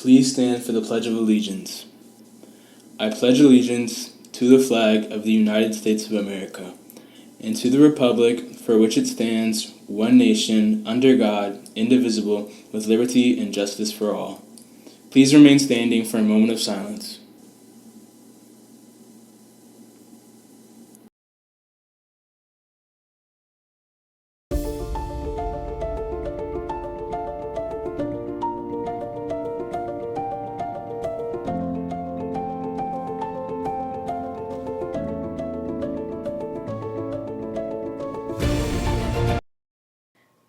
Please stand for the Pledge of Allegiance. I pledge allegiance to the flag of the United States of America and to the republic for which it stands, one nation, under God, indivisible, with liberty and justice for all. Please remain standing for a moment of silence.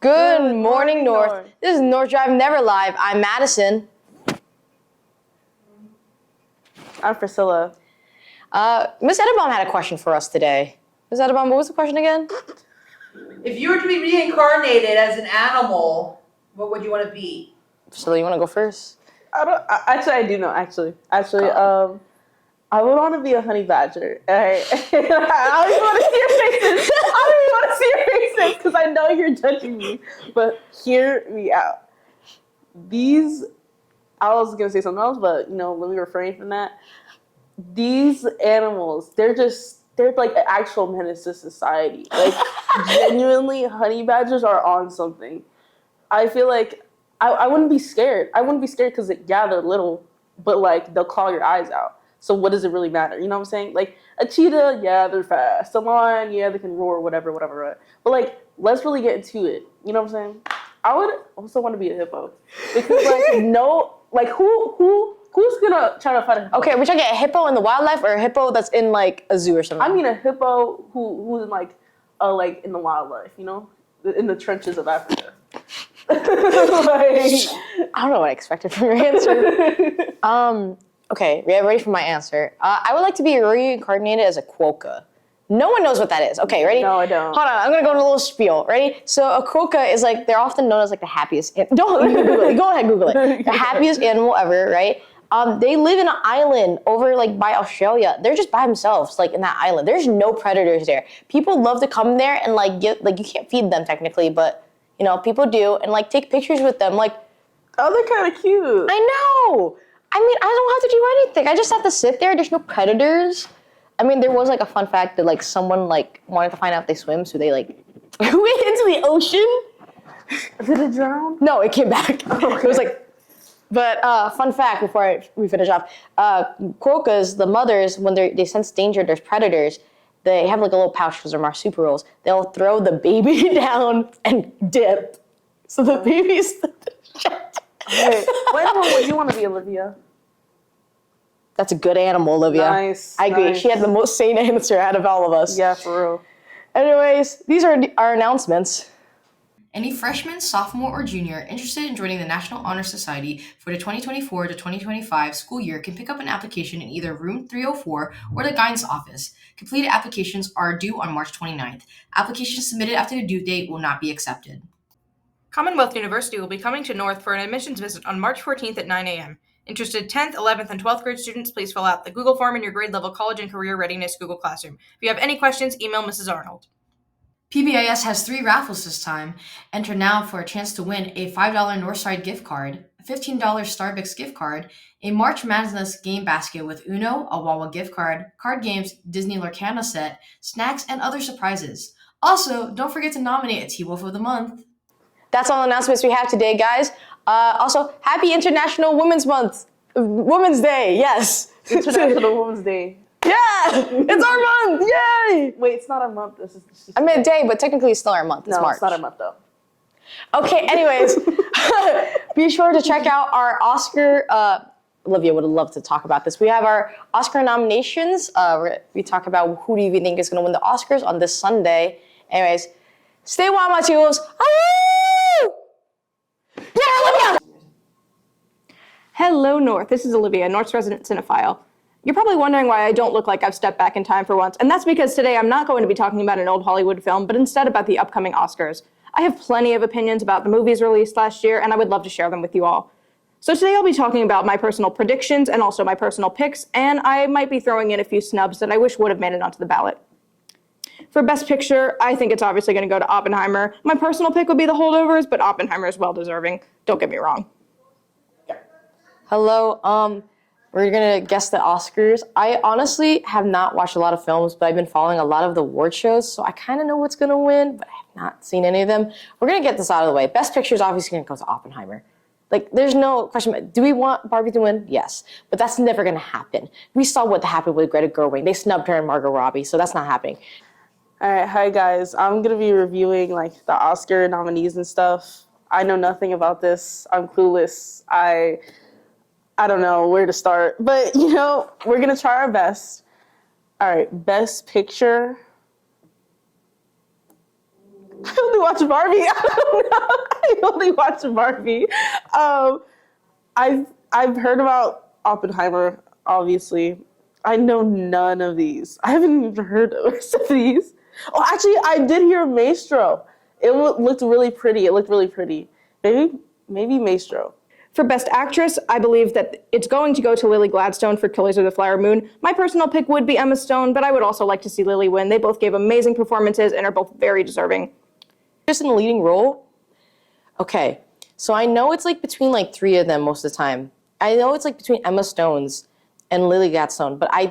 Good morning, North. This is North Drive Never Live. I'm Madison. I'm Priscilla. Miss Edebaum had a question for us today. Miss Edebaum, what was the question again? If you were to be reincarnated as an animal, what would you want to be? Priscilla, you want to go first? I do know. I would want to be a honey badger. All right. I don't even want to see your faces. Because I know you're judging me. But hear me out. I was gonna say something else, but let me refrain from that. These animals, they're like an actual menace to society. Like genuinely, honey badgers are on something. I feel like I wouldn't be scared. I wouldn't be scared because they're little, but like they'll claw your eyes out. So what does it really matter? You know what I'm saying? Like a cheetah, yeah, they're fast. A lion, yeah, they can roar, whatever. But like, let's really get into it. You know what I'm saying? I would also want to be a hippo because who's gonna try to fight a hippo? Okay, we're talking a hippo in the wildlife or a hippo that's in like a zoo or something? I mean a hippo who's in in the wildlife, in the trenches of Africa. I don't know what I expected from your answer. Okay, ready for my answer. I would like to be reincarnated as a quokka. No one knows what that is. Okay, ready? No, I don't. Hold on, I'm gonna go on a little spiel. Ready? So a quokka is they're often known as the happiest. Don't Google it. Go ahead, Google it. The happiest animal ever, right? They live in an island over by Australia. They're just by themselves, in that island. There's no predators there. People love to come there and you can't feed them technically, but people do and take pictures with them. Oh, they're kind of cute. I know. I mean, I don't have to do anything. I just have to sit there. There's no predators. I mean, there was a fun fact that someone wanted to find out if they swim, so they went into the ocean. Did it drown? No, it came back. Oh, okay. It was but fun fact before we finish off, quokkas, the mothers, when they sense danger, there's predators, they have a little pouch because they're marsupials. They'll throw the baby down and dip. So the baby's Wait, what animal would you want to be, Olivia? That's a good animal, Olivia. Nice. I agree. Nice. She had the most sane answer out of all of us. Yeah, for real. Anyways, these are our announcements. Any freshman, sophomore, or junior interested in joining the National Honor Society for the 2024 to 2025 school year can pick up an application in either room 304 or the guidance office. Completed applications are due on March 29th. Applications submitted after the due date will not be accepted. Commonwealth University will be coming to North for an admissions visit on March 14th at 9 a.m. Interested 10th, 11th, and 12th grade students, please fill out the Google form in your grade level college and career readiness Google Classroom. If you have any questions, email Mrs. Arnold. PBIS has 3 raffles this time. Enter now for a chance to win a $5 Northside gift card, a $15 Starbucks gift card, a March Madness game basket with Uno, a Wawa gift card, card games, Disney Lorcana set, snacks, and other surprises. Also, don't forget to nominate a T-Wolf of the Month. That's all the announcements we have today, guys. Also, happy International Women's Month. Women's Day, yes. International Women's Day. Yeah, it's our month, yay! Wait, it's not our month. I meant day, but technically it's still our month. It's no, March. It's not our month, though. Okay, anyways, be sure to check out our Oscar, Olivia would love to talk about this. We have our Oscar nominations. We talk about who do you think is going to win the Oscars on this Sunday. Anyways, stay wild, my tools. Yeah, Olivia! Hello, North. This is Olivia, North's resident cinephile. You're probably wondering why I don't look like I've stepped back in time for once, and that's because today I'm not going to be talking about an old Hollywood film, but instead about the upcoming Oscars. I have plenty of opinions about the movies released last year, and I would love to share them with you all. So today I'll be talking about my personal predictions and also my personal picks, and I might be throwing in a few snubs that I wish would have made it onto the ballot. For Best Picture, I think it's obviously going to go to Oppenheimer. My personal pick would be The Holdovers, but Oppenheimer is well deserving. Don't get me wrong. Hello. We're gonna guess the Oscars. I honestly have not watched a lot of films, but I've been following a lot of the award shows, so I kind of know what's gonna win, but I have not seen any of them. We're gonna get this out of the way. Best Picture is obviously gonna go to Oppenheimer. Like, there's no question. Do we want Barbie to win? Yes, but that's never gonna happen. We saw what happened with Greta Gerwig. They snubbed her and Margot Robbie, so that's not happening. All right, hi guys. I'm gonna be reviewing like the Oscar nominees and stuff. I know nothing about this. I'm clueless. I don't know where to start, but you know, we're gonna try our best. All right, Best Picture. I only watch Barbie. I don't know. I only watch Barbie. I've heard about Oppenheimer, obviously. I know none of these. I haven't even heard of some of these. Oh, actually, I did hear Maestro. It looked really pretty. Maybe Maestro. For Best Actress, I believe that it's going to go to Lily Gladstone for Killers of the Flower Moon. My personal pick would be Emma Stone, but I would also like to see Lily win. They both gave amazing performances and are both very deserving. Just in the leading role? Okay, so I know it's like between like three of them most of the time. I know it's like between Emma Stone's and Lily Gladstone, but I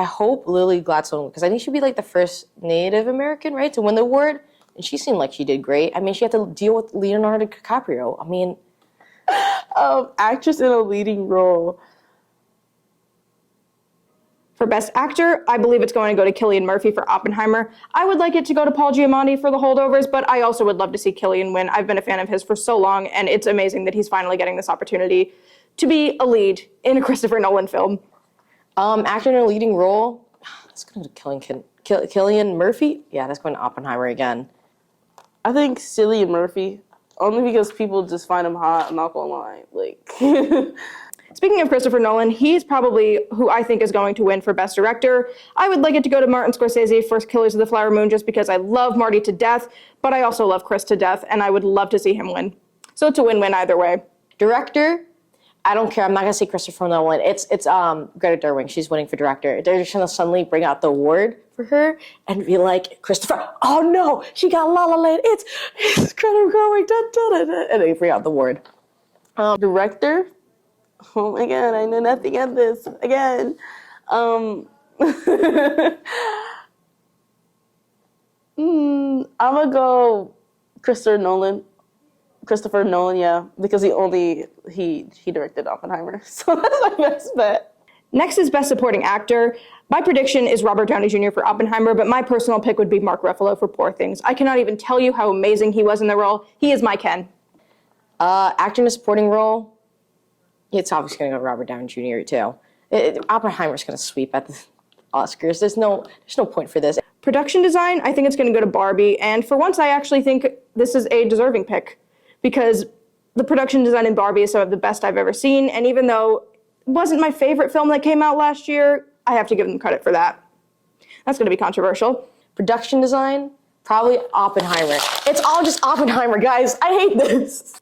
hope Lily Gladstone, because I think she'd be like the first Native American, right, to win the award. And she seemed like she did great. I mean, she had to deal with Leonardo DiCaprio. I mean, Actress in a leading role. For Best Actor, I believe it's going to go to Cillian Murphy for Oppenheimer. I would like it to go to Paul Giamatti for The Holdovers, but I also would love to see Cillian win. I've been a fan of his for so long, and it's amazing that he's finally getting this opportunity to be a lead in a Christopher Nolan film. actor in a leading role, that's going to Cillian Murphy. Yeah, that's going to Oppenheimer again. I think Cillian Murphy, only because people just find him hot. I'm not gonna lie. Like, Speaking of Christopher Nolan, he's probably who I think is going to win for Best Director. I would like it to go to Martin Scorsese for Killers of the Flower Moon just because I love Marty to death, but I also love Chris to death, and I would love to see him win. So it's a win-win either way. Director, I don't care. I'm not gonna say Christopher Nolan. It's Greta Gerwig. She's winning for director. They're just gonna suddenly bring out the award for her and be like, Christopher. Oh no, she got La La Land. It's Greta Gerwig. Da, da, da, da. And they bring out the award. Director. Oh my god, I know nothing of this. Again. I'm gonna go Christopher Nolan, yeah, because he directed Oppenheimer. So that's my best bet. Next is Best Supporting Actor. My prediction is Robert Downey Jr. for Oppenheimer, but my personal pick would be Mark Ruffalo for Poor Things. I cannot even tell you how amazing he was in the role. He is my Ken. Actor in a supporting role, it's obviously going to go to Robert Downey Jr. too. Oppenheimer's going to sweep at the Oscars. There's no point for this. Production design, I think it's going to go to Barbie, and for once I actually think this is a deserving pick because the production design in Barbie is some of the best I've ever seen, and even though it wasn't my favorite film that came out last year, I have to give them credit for that. That's going to be controversial. Production design, probably Oppenheimer. It's all just Oppenheimer, guys. I hate this.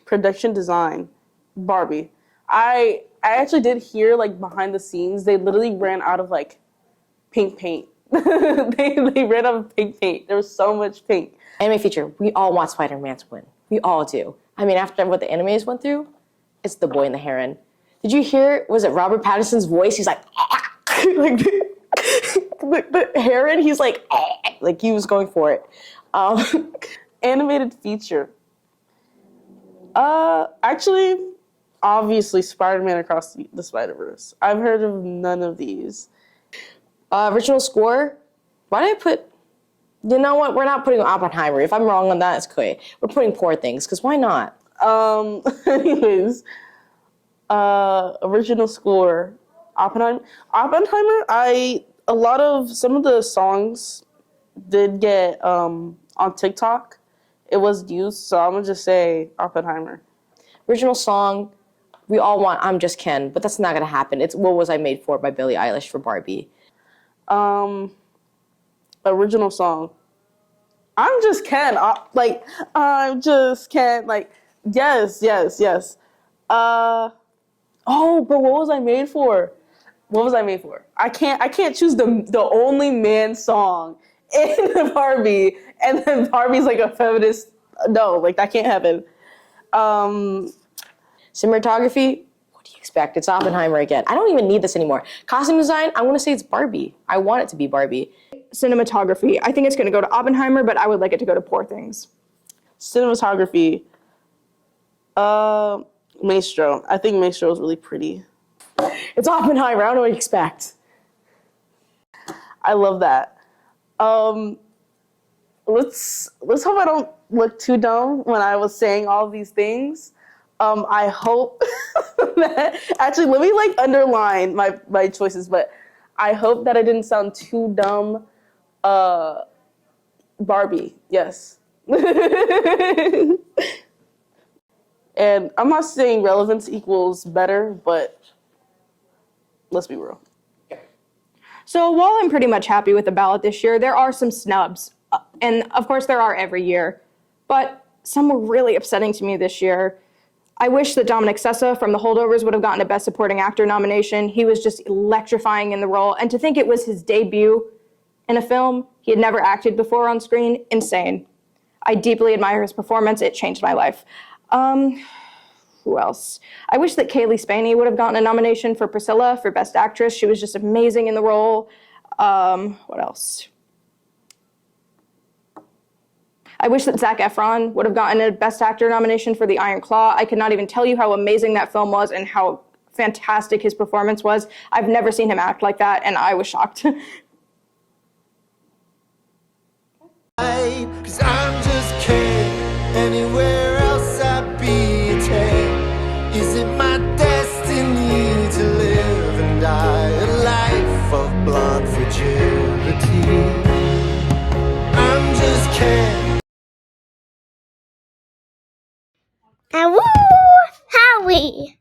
Production design, Barbie. I actually did hear, like, behind the scenes, they literally ran out of, like, pink paint. they ran out of pink paint. There was so much pink. Anime feature, we all want Spider-Man to win. We all do. I mean, after what the animes went through, it's The Boy and the Heron. Did you hear, was it Robert Pattinson's voice? He's like, like the heron, he's like he was going for it. Animated feature. Actually, obviously, Spider-Man Across the Spider-Verse. I've heard of none of these. Original score, why did I put, you know what, we're not putting Oppenheimer. If I'm wrong on that, it's okay. We're putting Poor Things, because why not? Anyways, original score, Oppenheimer, a lot of, some of the songs did get, on TikTok, it was used, so I'm gonna just say Oppenheimer. Original song, we all want I'm Just Ken, but that's not gonna happen. It's What Was I Made For by Billie Eilish for Barbie. Original song, I'm Just Ken, I'm Just Ken, like, yes. Oh, but What Was I Made For? What Was I Made For? I can't choose the only man song in the Barbie, and then Barbie's like a feminist. No, like, that can't happen. Cinematography, what do you expect? It's Oppenheimer again. I don't even need this anymore. Costume design, I want to say it's Barbie. I want it to be Barbie. Cinematography, I think it's going to go to Oppenheimer, but I would like it to go to Poor Things. Cinematography. Maestro. I think Maestro is really pretty. It's Oppenheimer. I don't know what you expect. I love that. Let's hope I don't look too dumb when I was saying all these things. I hope that actually let me like underline my choices, but I hope that I didn't sound too dumb. Barbie, yes. And I'm not saying relevance equals better, but let's be real. So while I'm pretty much happy with the ballot this year, there are some snubs. And of course there are every year. But some were really upsetting to me this year. I wish that Dominic Sessa from The Holdovers would have gotten a Best Supporting Actor nomination. He was just electrifying in the role. And to think it was his debut in a film, he had never acted before on screen, insane. I deeply admire his performance. It changed my life. Who else? I wish that Kaylee Spaney would have gotten a nomination for Priscilla for Best Actress. She was just amazing in the role. What else? I wish that Zac Efron would have gotten a Best Actor nomination for The Iron Claw. I could not even tell you how amazing that film was and how fantastic his performance was. I've never seen him act like that, and I was shocked. 'Cause I'm just kidding. Anywhere else I'd be a 10. Is it my destiny to live and die a life of blonde fragility? I'm just kidding. And woo, Howie.